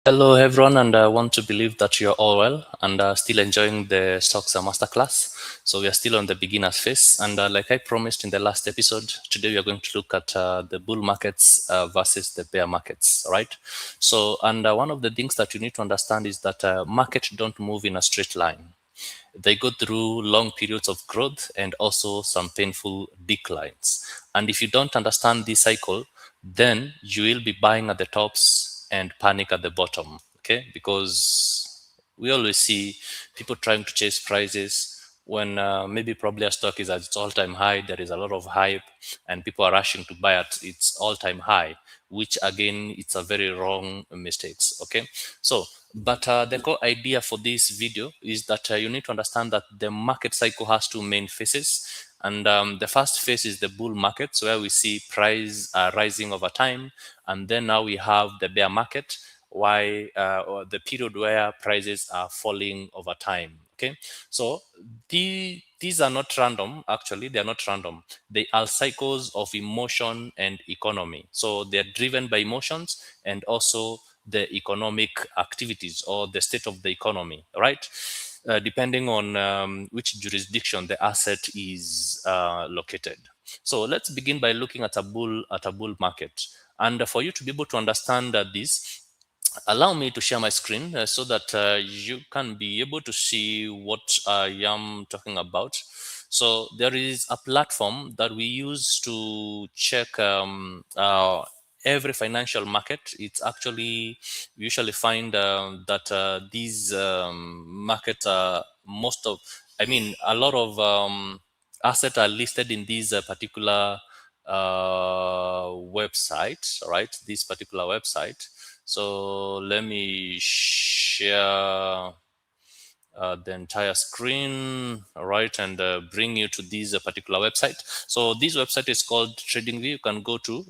Hello, everyone, and I want to believe that you're all well and still enjoying the stocks masterclass. So we are still on the beginner's phase, and like I promised in the last episode, today we are going to look at the bull markets versus the bear markets, right? So, and one of the things that you need to understand is that markets don't move in a straight line. They go through long periods of growth and also some painful declines. And if you don't understand this cycle, then you will be buying at the tops and panic at the bottom. Okay, because we always see people trying to chase prices when maybe probably a stock is at its all-time high. There is a lot of hype and people are rushing to buy at its all-time high, which again, it's a very wrong mistakes. Okay, so but the core idea for this video is that you need to understand that the market cycle has two main phases. And the first phase is the bull market, so where we see price rising over time. And then now we have the bear market, why or the period where prices are falling over time. Okay, so these are not random. Actually, they are not random. They are cycles of emotion and economy. So they are driven by emotions and also the economic activities or the state of the economy, right? Depending on which jurisdiction the asset is located. So let's begin by looking at a bull market. And for you to be able to understand this, allow me to share my screen so that you can be able to see what I am talking about. So there is a platform that we use to check every financial market. It's actually, we usually find that these markets are a lot of assets are listed in these particular website, right? This particular website. So let me share the entire screen, all right, and bring you to this particular website. So this website is called TradingView. You can go to,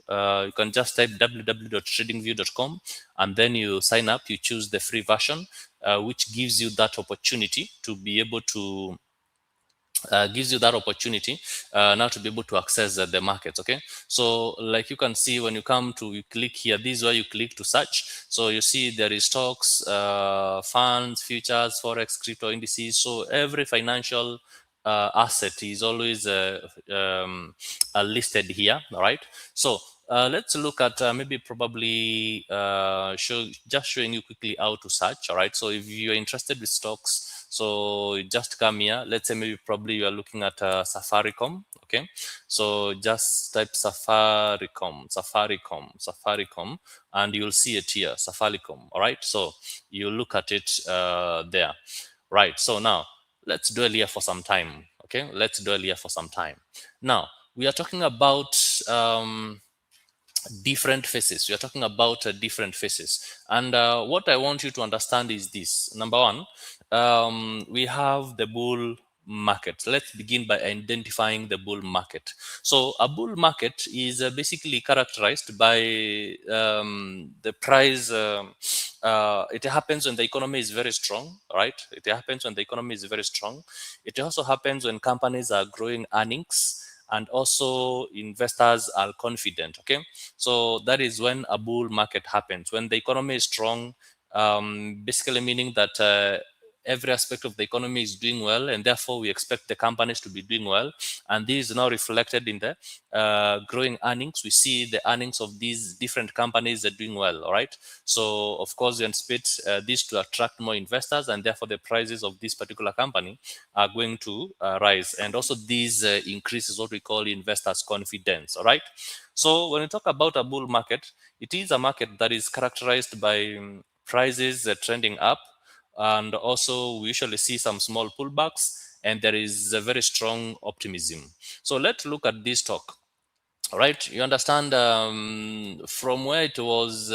you can just type www.tradingview.com, and then you sign up. You choose the free version, which gives you that opportunity to be able to now to be able to access the markets. Okay, so like you can see, when you come to, you click here, this is where you click to search. So you see there is stocks, funds, futures, forex, crypto, indices. So every financial asset is always listed here. All right, so let's look at maybe probably showing you quickly how to search. All right, so if you're interested with stocks, so you just come here. Let's say maybe probably you are looking at Safaricom. Okay, so just type Safaricom, and you'll see it here, Safaricom. All right, so you look at it there. Right, so now let's dwell here for some time. Okay, let's dwell here for some time. Now we are talking about different phases. We are talking about different phases. And what I want you to understand is this. Number one, we have the bull market. Let's begin by identifying the bull market. So a bull market is basically characterized by the price. It happens when the economy is very strong, right? It happens when the economy is very strong. It also happens when companies are growing earnings and also investors are confident. Okay, so that is when a bull market happens, when the economy is strong, basically meaning that every aspect of the economy is doing well, and therefore we expect the companies to be doing well. And this is now reflected in the growing earnings. We see the earnings of these different companies are doing well. All right, so of course we anticipate this to attract more investors, and therefore the prices of this particular company are going to rise. And also these increases what we call investors confidence. All right, so when we talk about a bull market, it is a market that is characterized by prices trending up, and also we usually see some small pullbacks, and there is a very strong optimism. So let's look at this stock. All right, you understand, from where it was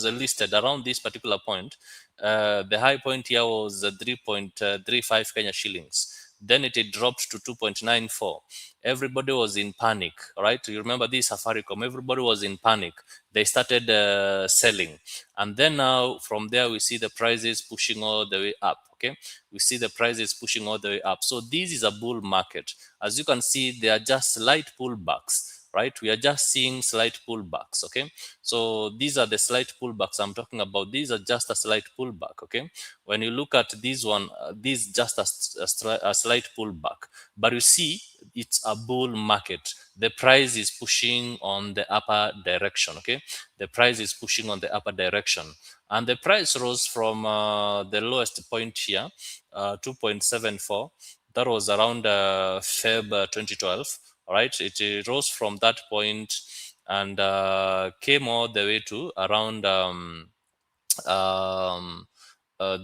listed around this particular point. The high point here was 3.35 Kenya shillings. Then it dropped to 2.94. Everybody was in panic. All right, you remember this Safaricom? Everybody was in panic. They started selling, and then now from there we see the prices pushing all the way up. Okay, we see the prices pushing all the way up. So this is a bull market. As you can see, they are just slight pullbacks, right? We are just seeing slight pullbacks. Okay, so these are the slight pullbacks I'm talking about. These are just a slight pullback. Okay, when you look at this one, this just a slight pullback, but you see it's a bull market. The price is pushing on the upper direction. Okay, the price is pushing on the upper direction, and the price rose from the lowest point here, 2.74. That was around Feb 2012. All right, it rose from that point and came all the way to around um,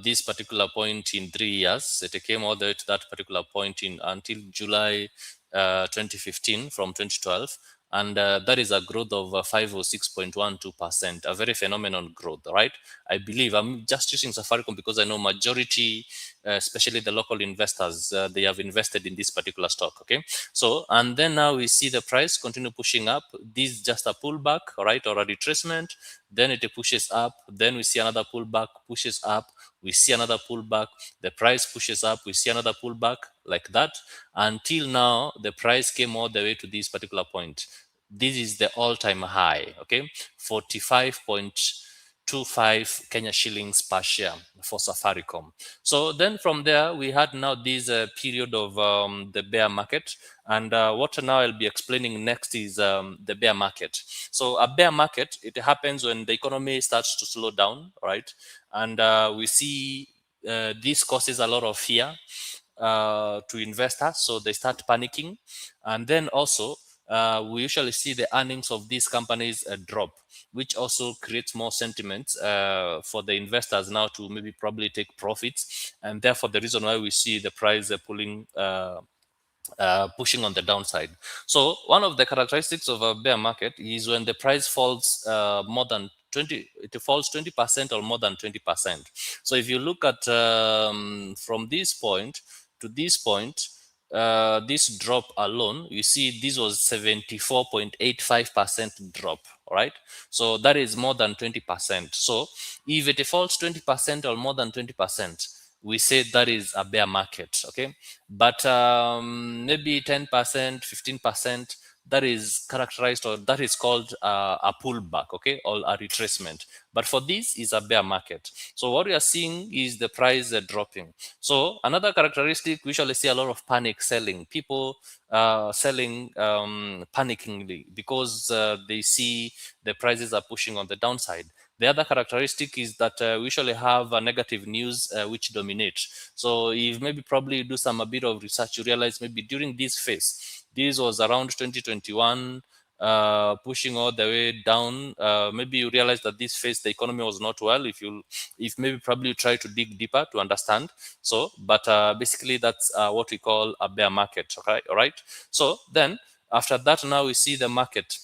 this particular point in 3 years. It came all the way to that particular point in until July 2015 from 2012. And that is a growth of 5 or 6.12%, a very phenomenal growth, right? I believe I'm just using Safaricom because I know majority, especially the local investors, they have invested in this particular stock. Okay, so and then now we see the price continue pushing up. This is just a pullback, right, or a retracement. Then it pushes up. Then we see another pullback, pushes up. We see another pullback. The price pushes up. We see another pullback like that until now. The price came all the way to this particular point. This is the all-time high. Okay, 45.25 Kenya shillings per share for Safaricom. So then from there we had now this period of the bear market, and what now I'll be explaining next is the bear market. So a bear market, it happens when the economy starts to slow down, right? And we see this causes a lot of fear to investors, so they start panicking. And then also we usually see the earnings of these companies drop, which also creates more sentiments for the investors now to maybe probably take profits, and therefore the reason why we see the price pulling pushing on the downside. So one of the characteristics of a bear market is when the price falls more than 20, it falls 20% or more than 20%. So if you look at from this point to this point, this drop alone, you see this was 74.85% drop. All right, so that is more than 20%. So if it falls 20% or more than 20%, we say that is a bear market. Okay, but maybe 10%, 15%, that is characterized, or that is called a pullback, okay, or a retracement. But for this is a bear market. So what we are seeing is the price dropping. So another characteristic, we usually see a lot of panic selling, people selling panickingly because they see the prices are pushing on the downside. The other characteristic is that we usually have negative news which dominates. So if maybe probably do some a bit of research, you realize maybe during this phase, this was around 2021, pushing all the way down. Maybe you realize that this phase the economy was not well. If maybe probably you try to dig deeper to understand. So, but basically that's what we call a bear market. Okay, all right. So then after that, now we see the market.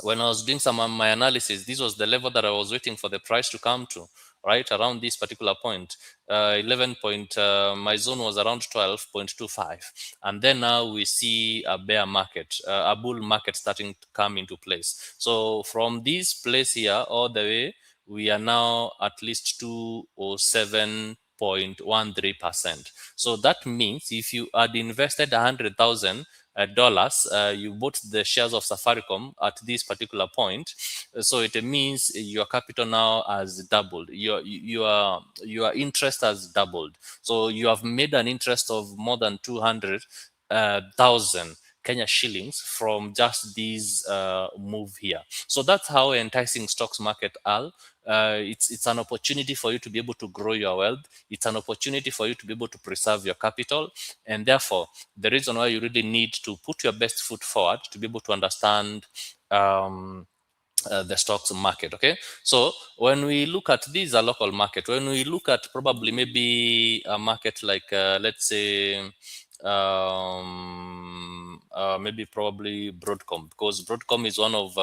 When I was doing some of my analysis, this was the level that I was waiting for the price to come to, right around this particular point. 11 point, my zone was around 12.25. And then now we see a bear market, a bull market starting to come into place. So from this place here all the way, we are now at least 207.13%. So that means if you had invested 100,000 dollars, you bought the shares of Safaricom at this particular point, so it means your capital now has doubled. Your interest has doubled. So you have made an interest of more than 200,000 Kenya shillings from just this move here. So that's how enticing stocks market are. It's an opportunity for you to be able to grow your wealth. It's an opportunity for you to be able to preserve your capital, and therefore the reason why you really need to put your best foot forward to be able to understand the stocks market. Okay, so when we look at this a local market, when we look at probably maybe a market like let's say maybe probably Broadcom, because Broadcom is one of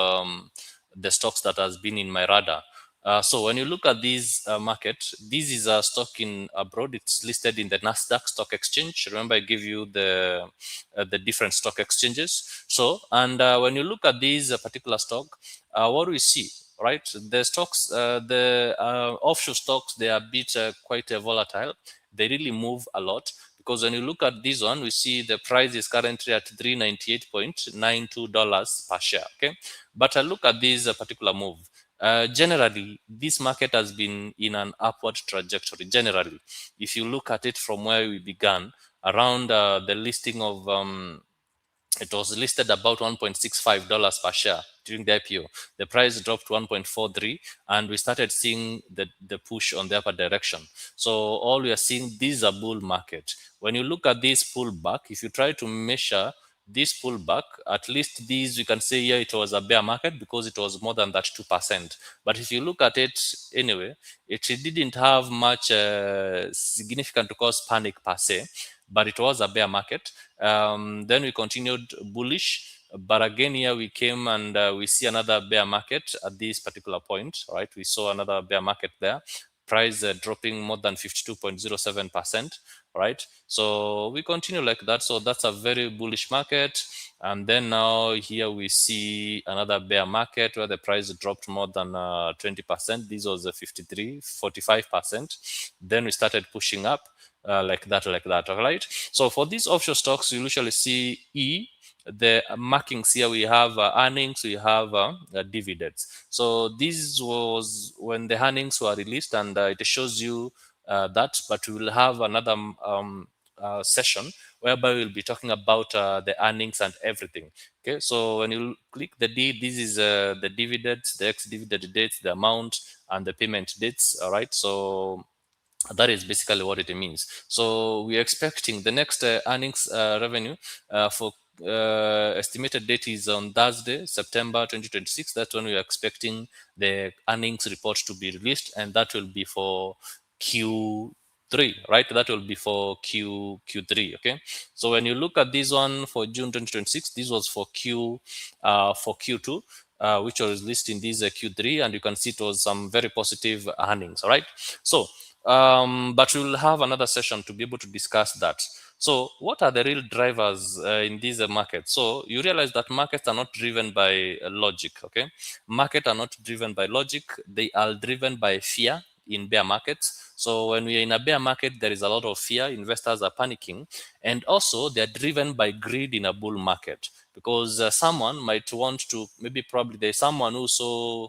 the stocks that has been in my radar. So when you look at this market, this is a stock in abroad. It's listed in the Nasdaq Stock Exchange. Remember, I give you the different stock exchanges. So, and when you look at this particular stock, what do we see? Right, the stocks, the offshore stocks, they are a bit quite volatile. They really move a lot because when you look at this one, we see the price is currently at $398.92 per share. Okay, but I look at this particular move. Generally, this market has been in an upward trajectory. Generally, if you look at it from where we began, around the listing of it was listed about $1.65 per share during the IPO. The price dropped to 1.43, and we started seeing the push on the upper direction. So all we are seeing, this is a bull market. When you look at this pullback, if you try to measure this pullback, at least these, we can say here it was a bear market because it was more than that 2%. But if you look at it anyway, it didn't have much significant to cause panic per se, but it was a bear market. Then we continued bullish, but again here we came and we see another bear market at this particular point. Right, we saw another bear market there, price dropping more than 52.07%. Right, so we continue like that. So that's a very bullish market. And then now here we see another bear market where the price dropped more than 20%. This was a 45%. Then we started pushing up like that, all right? So for these offshore stocks, you usually see the markings here. We have earnings, we have dividends. So this was when the earnings were released, and it shows you that. But we will have another session whereby we'll be talking about the earnings and everything. Okay, so when you click the D, this is the dividends, the ex-dividend dates, the amount, and the payment dates. All right, so that is basically what it means. So we're expecting the next earnings revenue for estimated date is on Thursday, September 2026. That's when we are expecting the earnings report to be released, and that will be for Q3, right? That will be for Q3. Okay, so when you look at this one for June 2026, this was for Q2, which was listed in this Q3, and you can see it was some very positive earnings. All right, so but we'll have another session to be able to discuss that. So what are the real drivers in these markets? So you realize that markets are not driven by logic. Okay, markets are not driven by logic. They are driven by fear in bear markets. So when we are in a bear market, there is a lot of fear. Investors are panicking, and also they are driven by greed in a bull market, because someone might want to, maybe probably there's someone who saw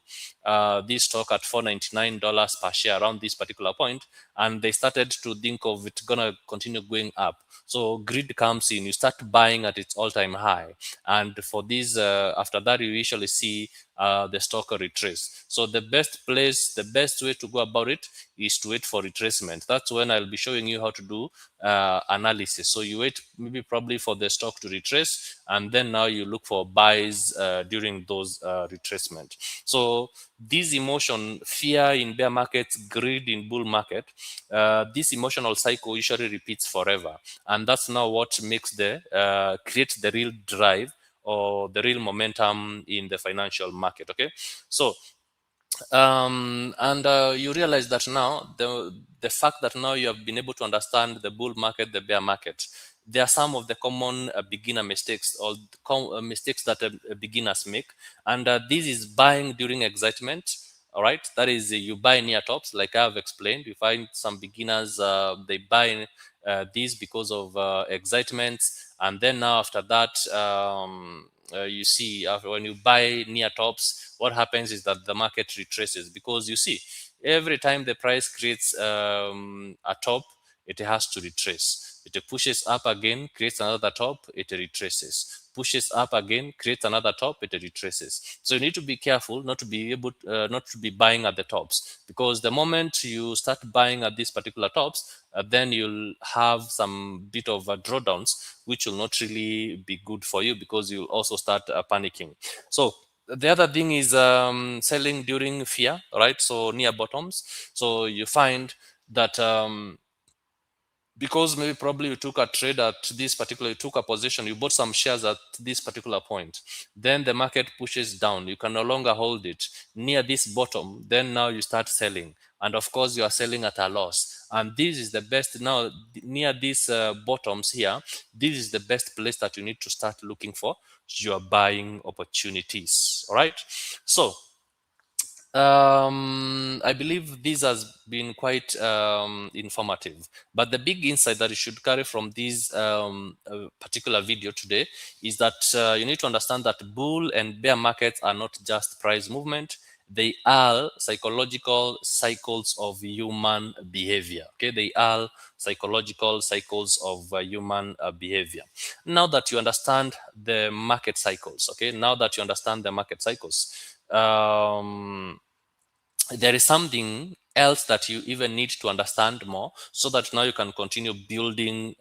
this stock at $499 per share around this particular point, and they started to think of it gonna continue going up. So greed comes in, you start buying at its all-time high, and for this after that you usually see the stock retrace. So the best place, the best way to go about it is to wait for retracement. That's when I'll be showing you how to do analysis. So you wait maybe probably for the stock to retrace, and then now you look for buys during those retracement. So this emotion, fear in bear markets, greed in bull market, this emotional cycle usually repeats forever, and that's now what makes the creates the real drive or the real momentum in the financial market. Okay, so and you realize that now the fact that now you have been able to understand the bull market, the bear market, there are some of the common beginner mistakes, or mistakes that beginners make, and this is buying during excitement. All right, that is you buy near tops, like I have explained. You find some beginners they buy these because of excitement, and then now after that you see after when you buy near tops, what happens is that the market retraces, because you see every time the price creates a top, it has to retrace. It pushes up again, creates another top, it retraces, pushes up again, creates another top, it retraces. So you need to be careful not to be able not to be buying at the tops, because the moment you start buying at these particular tops, then you'll have some bit of drawdowns, which will not really be good for you, because you'll also start panicking. So the other thing is selling during fear, right? So near bottoms. So you find that because maybe probably you took a trade at this particular, you took a position, you bought some shares at this particular point, then the market pushes down, you can no longer hold it near this bottom, then now you start selling, and of course you are selling at a loss. And this is the best now, near these bottoms here, this is the best place that you need to start looking for your buying opportunities. All right, so I believe this has been quite informative. But the big insight that you should carry from this particular video today is that you need to understand that bull and bear markets are not just price movement. They are psychological cycles of human behavior. Okay, they are psychological cycles of human behavior. Now that you understand the market cycles, okay, now that you understand the market cycles, there is something else that you even need to understand more so that now you can continue building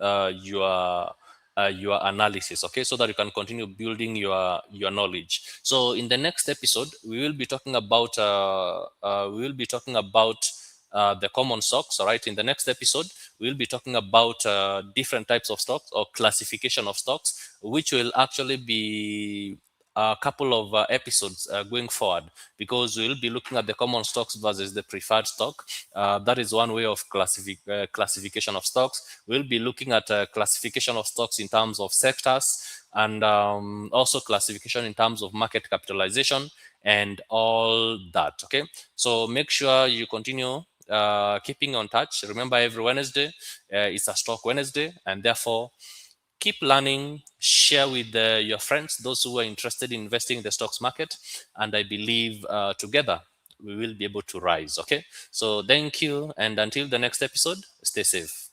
your analysis, okay, so that you can continue building your knowledge. So in the next episode we will be talking about the common stocks. All right, in the next episode we'll be talking about different types of stocks or classification of stocks, which will actually be a couple of episodes going forward, because we'll be looking at the common stocks versus the preferred stock. That is one way of classification of stocks. We'll be looking at classification of stocks in terms of sectors, and also classification in terms of market capitalization and all that. Okay, so make sure you continue keeping on touch. Remember, every Wednesday it's a stock Wednesday, and therefore keep learning, share with your friends, those who are interested in investing in the stocks market, and I believe together we will be able to rise. Okay, so thank you, and until the next episode, stay safe.